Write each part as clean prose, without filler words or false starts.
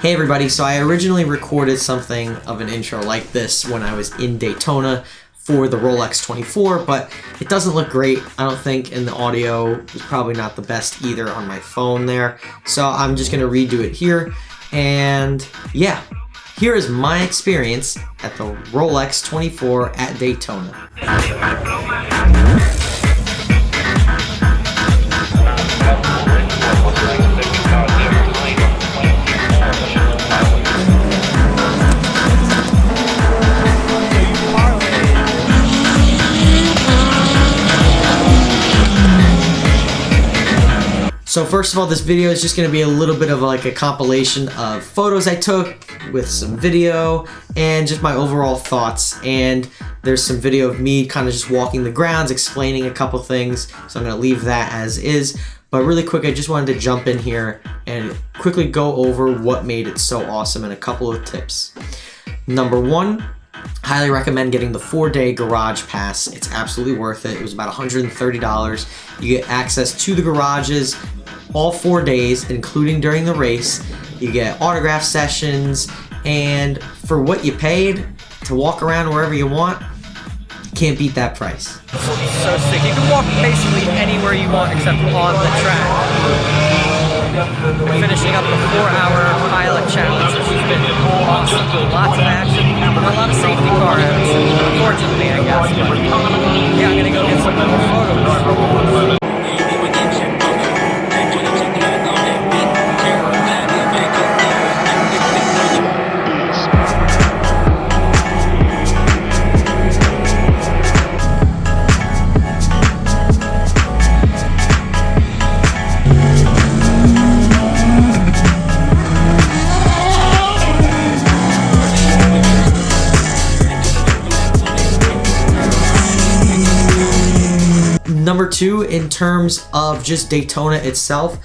Hey everybody, so I originally recorded something of an intro like this when I was in Daytona for the Rolex 24, but it doesn't look great, I don't think, and the audio is probably not the best either on my phone there. So I'm just gonna redo it here, and yeah, here is my experience at the Rolex 24 at Daytona. So first of all, this video is just going to be a little bit of like a compilation of photos I took with some video and just my overall thoughts. And there's some video of me kind of just walking the grounds, explaining a couple things. So I'm going to leave that as is. But really quick, I just wanted to jump in here and quickly go over what made it so awesome and a couple of tips. Number one, highly recommend getting the 4-day garage pass. It's absolutely worth it. It was about $130. You get access to the garages all 4 days, including during the race. You get autograph sessions, and for what you paid to walk around wherever you want, can't beat that price. So sick. You can walk basically anywhere you want except on the track. We're finishing up the 4-hour pilot challenge, which has been awesome. Lots of action, a lot of safety car actions, unfortunately, I guess. But yeah, I'm gonna go get some more photos. Number two, in terms of just Daytona itself,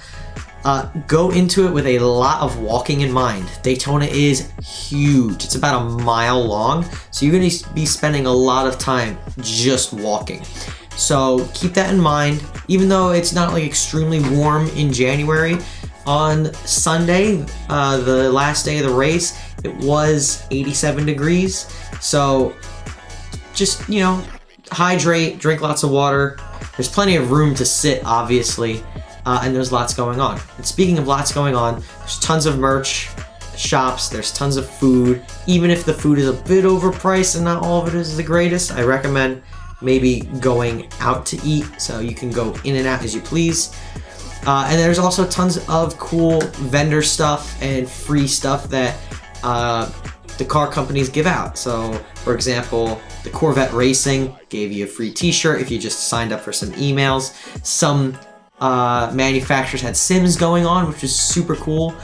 go into it with a lot of walking in mind. Daytona is huge. It's about a mile long, so you're going to be spending a lot of time just walking. So keep that in mind. Even though it's not like extremely warm in January, on Sunday, the last day of the race, it was 87 degrees. So just, you know, hydrate, drink lots of water. There's plenty of room to sit, obviously, and there's lots going on. And speaking of lots going on, there's tons of merch shops, there's tons of food. Even if the food is a bit overpriced and not all of it is the greatest, I recommend maybe going out to eat so you can go in and out as you please. And there's also tons of cool vendor stuff and free stuff that the car companies give out. So, for example, the Corvette Racing gave you a free t-shirt if you just signed up for some emails. Some manufacturers had sims going on, which is super cool.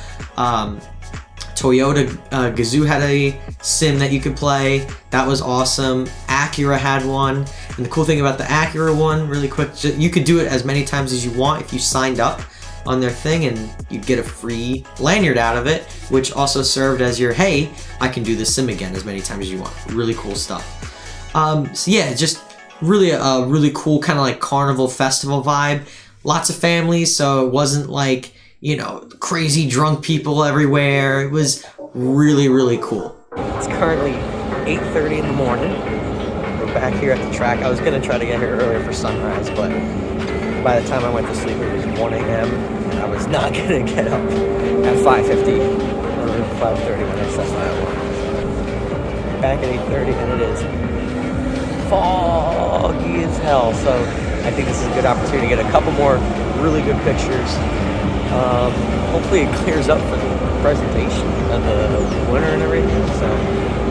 Toyota Gazoo had a sim that you could play. That was awesome. Acura had one. And the cool thing about the Acura one, really quick, you could do it as many times as you want if you signed up on their thing, and you'd get a free lanyard out of it, which also served as your, hey, I can do this sim again as many times as you want. Really cool stuff. So yeah, just really a really cool kind of like carnival festival vibe. Lots of families, so it wasn't like, you know, crazy drunk people everywhere. It was really, really cool. It's currently 8:30 in the morning. We're back here at the track. I was gonna try to get here earlier for sunrise, but by the time I went to sleep, it was 1 a.m. and I was not gonna get up at 5:50 or 5:30 when I set my alarm. Back at 8:30, and it is foggy as hell, so I think this is a good opportunity to get a couple more really good pictures. Hopefully it clears up for the presentation of the winner and everything, so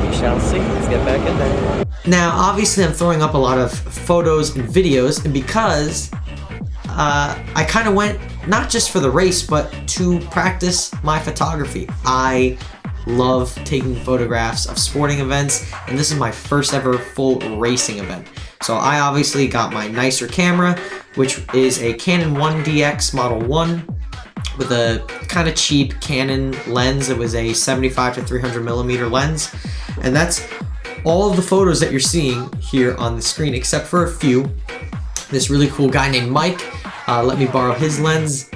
we shall see. Let's get back in there. Now, obviously I'm throwing up a lot of photos and videos, and because I kind of went not just for the race, but to practice my photography. I love taking photographs of sporting events, and this is my first ever full racing event. So I obviously got my nicer camera, which is a Canon 1DX Model 1 with a kind of cheap Canon lens. It was a 75 to 300 millimeter lens, and that's all of the photos that you're seeing here on the screen, except for a few. This really cool guy named Mike let me borrow his lens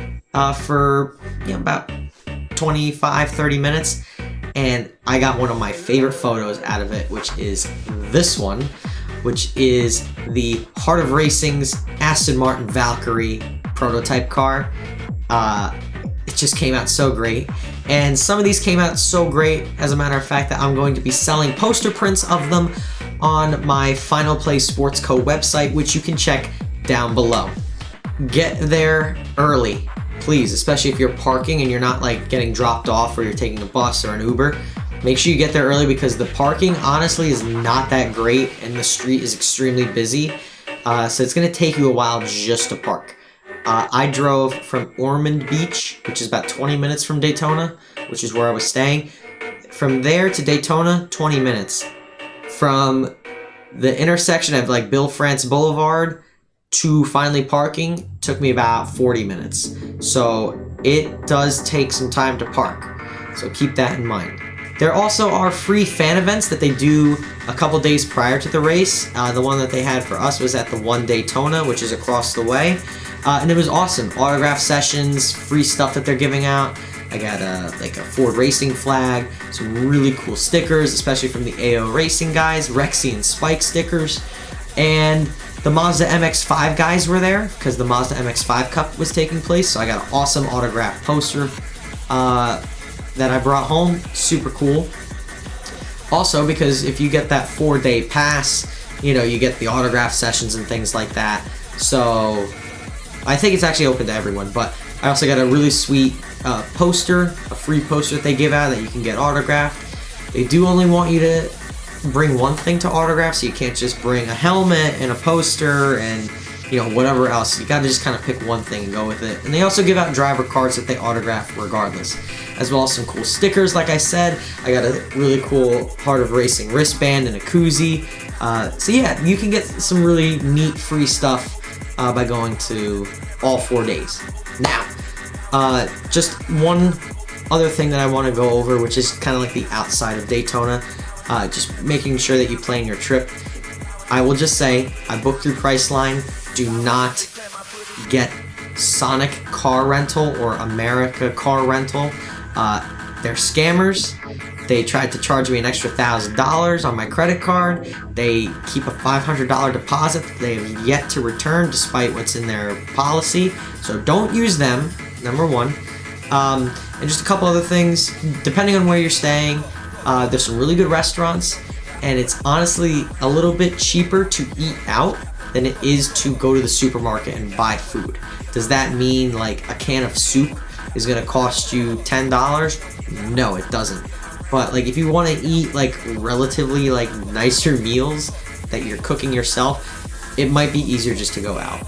for about 25, 30 minutes. And I got one of my favorite photos out of it, which is this one, which is the Heart of Racing's Aston Martin Valkyrie prototype car. It just came out so great. And some of these came out so great, as a matter of fact, that I'm going to be selling poster prints of them on my Final Play Sports Co. website, which you can check down below. Get there early, please, especially if you're parking and you're not like getting dropped off or you're taking a bus or an Uber. Make sure you get there early because the parking honestly is not that great and the street is extremely busy. So it's gonna take you a while just to park. I drove from Ormond Beach, which is about 20 minutes from Daytona, which is where I was staying. From there to Daytona, 20 minutes. From the intersection of like Bill France Boulevard to finally parking took me about 40 minutes. So it does take some time to park. So keep that in mind. There also are free fan events that they do a couple days prior to the race. The one that they had for us was at the One Daytona, which is across the way. And it was awesome. Autograph sessions, free stuff that they're giving out. I got like a Ford Racing flag, some really cool stickers, especially from the AO Racing guys, Rexy and Spike stickers. And the Mazda MX-5 guys were there because the Mazda MX-5 Cup was taking place. So I got an awesome autograph poster that I brought home. Super cool. Also, because if you get that 4-day pass, you know, you get the autograph sessions and things like that. So I think it's actually open to everyone, but I also got a really sweet poster, a free poster that they give out that you can get autographed. They do only want you to bring one thing to autograph, so you can't just bring a helmet and a poster and, you know, whatever else. You gotta just kind of pick one thing and go with it. And they also give out driver cards that they autograph regardless, as well as some cool stickers. Like I said, I got a really cool Heart of Racing wristband and a koozie. So yeah, you can get some really neat free stuff by going to all 4 days. Now, just one other thing that I want to go over, which is kind of like the outside of Daytona, just making sure that you plan your trip. I will just say, I booked through Priceline. Do not get Sonic Car Rental or America Car Rental. They're scammers. They tried to charge me an extra $1,000 on my credit card. They keep a $500 deposit that they have yet to return despite what's in their policy. So don't use them, number one. And just a couple other things. Depending on where you're staying, there's some really good restaurants, and it's honestly a little bit cheaper to eat out than it is to go to the supermarket and buy food. Does that mean like a can of soup is gonna cost you $10? No, it doesn't. But like if you want to eat like relatively like nicer meals that you're cooking yourself, it might be easier just to go out.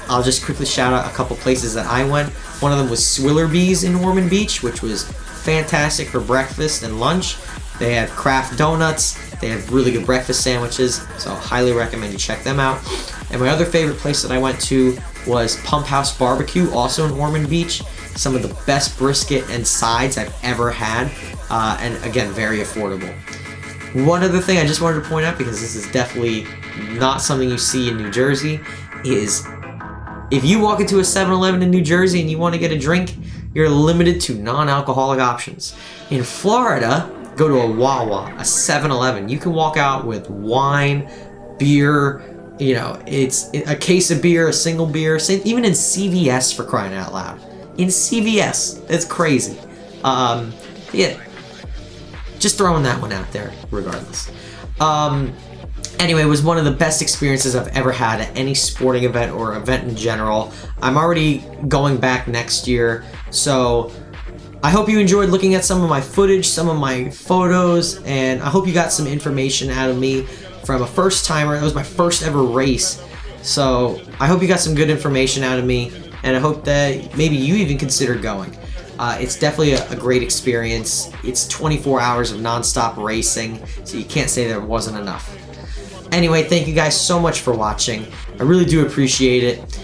I'll just quickly shout out a couple places that I went. One of them was Swillerby's in Ormond Beach, which was fantastic for breakfast and lunch. They have craft donuts. They have really good breakfast sandwiches, so highly recommend you check them out. And my other favorite place that I went to was Pump House Barbecue, also in Ormond Beach. Some of the best brisket and sides I've ever had, and again, very affordable. One other thing I just wanted to point out, because this is definitely not something you see in New Jersey, is if you walk into a 7-Eleven in New Jersey and you want to get a drink, you're limited to non-alcoholic options. In Florida, go to a Wawa, a 7-Eleven. You can walk out with wine, beer, you know, it's a case of beer, a single beer, even in CVS, for crying out loud. In CVS, it's crazy. Yeah, just throwing that one out there regardless. Anyway, it was one of the best experiences I've ever had at any sporting event or event in general. I'm already going back next year, so I hope you enjoyed looking at some of my footage, some of my photos, and I hope you got some information out of me from a first timer. It was my first ever race, so I hope you got some good information out of me, and I hope that maybe you even consider going. It's definitely a great experience. It's 24 hours of non-stop racing, so you can't say there wasn't enough. Anyway, thank you guys so much for watching. I really do appreciate it.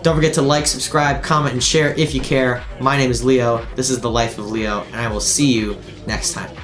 Don't forget to like, subscribe, comment, and share if you care. My name is Leo. This is The Life of Leo, and I will see you next time.